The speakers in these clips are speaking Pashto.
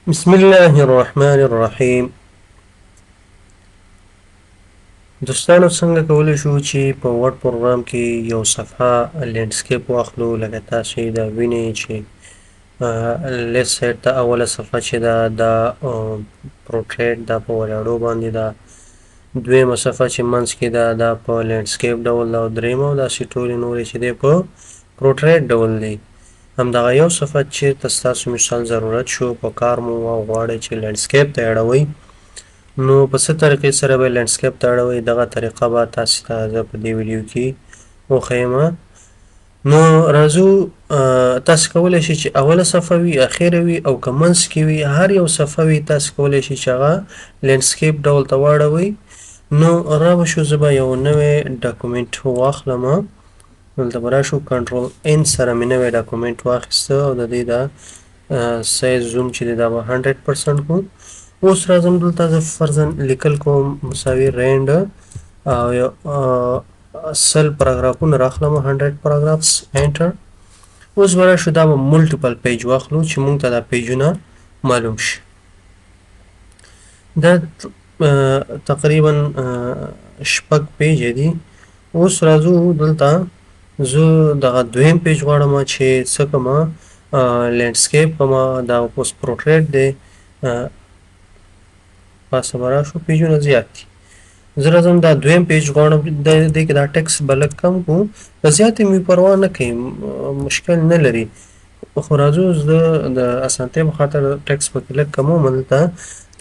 بسم الله الرحمن الرحیم. دوستانو څنګه کولی شو چې په ورډ پروګرام کې یو صفحه لینډسکیپ واخلو، لکه تاسو دا وینئ چې لیفت سایډ ته اوله صفحه چې ده دا پروټریټ دا په ولاړو باندې ده، دویمه صفحه چې منځ کې ده دا په لینډسکیپ ډول ده، او دریمه داسې ټولې نورې چې دی په پروټریټ ډول دی. همدغه یو صفحه چېرته ستاسو مثال ضرورت شو په کار مو او غواړئ چې لینډسکیپ ته یې اړوئ، نو په څه طریقې سره به لینډسکیپ ته اړوئ دغه طریقه به تاسو ته زه په دې ویډیو کې وښیم. نو راځو تاسو کولی شئ چې اوله صفحه وي، اخیره وي او که منځ کې وي، هر یو صفحه وي تاسو کولی شئ چې هغه لینډسکیپ ډول ته واړوئ. نو را به شو زه به یو نوی ډاکومنټ واخلم، دلته به راشو کنټرول ان سره مې نوی ډاکومنټ واخیسته او د دې دا سایز زوم چې دی دا به 100% کوم. اوس راځم دلته زه فرضاً لیکل کوم مساوي رینډ او یو سل پاراګرافونه راخلم 100 پاراګرافس انټر. اوس به راشو دا به ملټیپل پیج واخلو چې موږ ته دا پیجونه معلوم شي. دا تقریبا شپږ پیجه دي. اوس راځو دلته زه دغه دویم پیج غواړم چې څه کومه لینډسکیپ کومه دا اوس پروټریټ دی، پاسه به راشو پیجونه زیات دي. زه راځم دا دویم پیج غواړم، دې کې دا ټکس به لږ کم کړو، زیاتې مې پروا نه کوي، مشکل نه لري، خو راځو زه د اسانتیا په خاطر ټکس پکې لږ کموم. دلته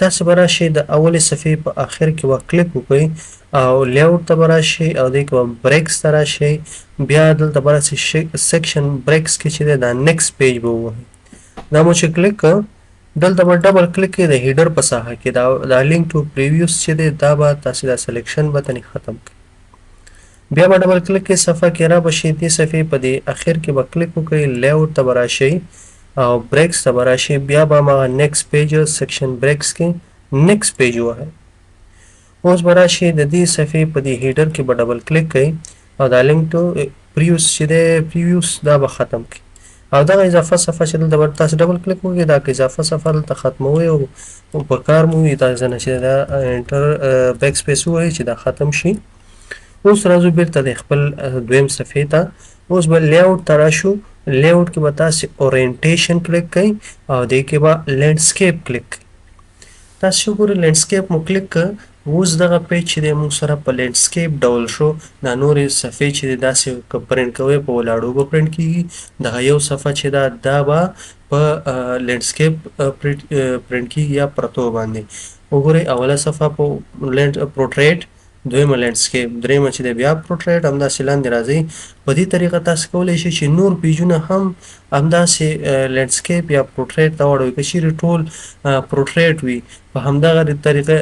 تاسو به راشئ د اولې صفحې په آخر کې به کلیک وکړئ او لیاوټ ته به راشئ او دې کې به بریکس ته راشئ، بیا دلته به راشئ سیکشن بریکس کې چې دی دا نیکسټ پیج به ووهئ. دا مو چې کلیک کړ دلته به ډبل کلیک کړئ د هیډر په ساحه کې، دا لینک ټو پریویوس چې دی دا به تاسو دا سلیکشن به تنې ختم کړئ. بیا به ډبل کلیک کړئ صفحه کې را به شئ، دې صفحې په دې اخر کې به کلیک وکړئ، لیاوټ ته به راشئ او بریکس ته به راشئ، بیا به هماغه نیکسټ پیج سیکشن بریکس کې نیکسټ پیج ووهئ. اوس به راشئ د دې صفحې په دې هیډر کې به ډبل کلیک کړئ او دا لینک ټو پریویوس چې دی پریویوس دا به ختم کړئ، او دغه اضافه صفحه چې دلته به تاسو ډبل کلیک وکړئ دا اضافه صفحه دلته ختموئ او په کار مو وي تاسو نه چې دا انټر بیک سپیس ووهئ چې دا ختم شي. اوس راځو بیرته د خپل دویم صفحې ته. اوس به لیاوټ ته راشو، لیاوټ کې به تاسو اورینټیشن کلیک کړئ او دې کې به لینډسکیپ کلیک کړئ. تاسو ګورئ لینډسکیپ مو کلیک کړ، اوس دغه پیج چې دی موږ سره په لینډسکیپ ډول شو. دا نورې صفحې چې دی داسې که پرنټ کوئ په ولاړو به پرنټ کېږي، دغه یو صفحه چې ده دا به په لینډسکیپ پرنټ کېږي یا پرتو باندې. وګورئ اوله صفحه په پروټریټ، دویمه لینډسکیپ، دریمه چې دی بیا پروټریټ، همداسې لاندې راځئ. په دې طریقه تاسو کولی شئ چې نور پیجونه هم همداسې لینډسکیپ یا پروټریټ ته واړوئ. که چیرې ټول پروټریټ وي په همدغه طریقه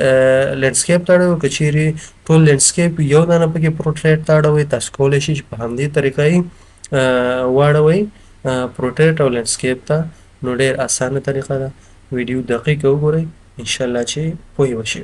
لینډسکیپ ته اړوئ، که چیرې ټول لینډسکیپ یو دانه پکې پروټریټ ته اړوئ تاسو کولی شئ چې په همدې طریقه یې واړوئ پروټریټ او لینډسکیپ ته. نو ډېر اسانه طریقه ده. ویډیو دقیق وګورئ انشاءالله چې پوه وشئ.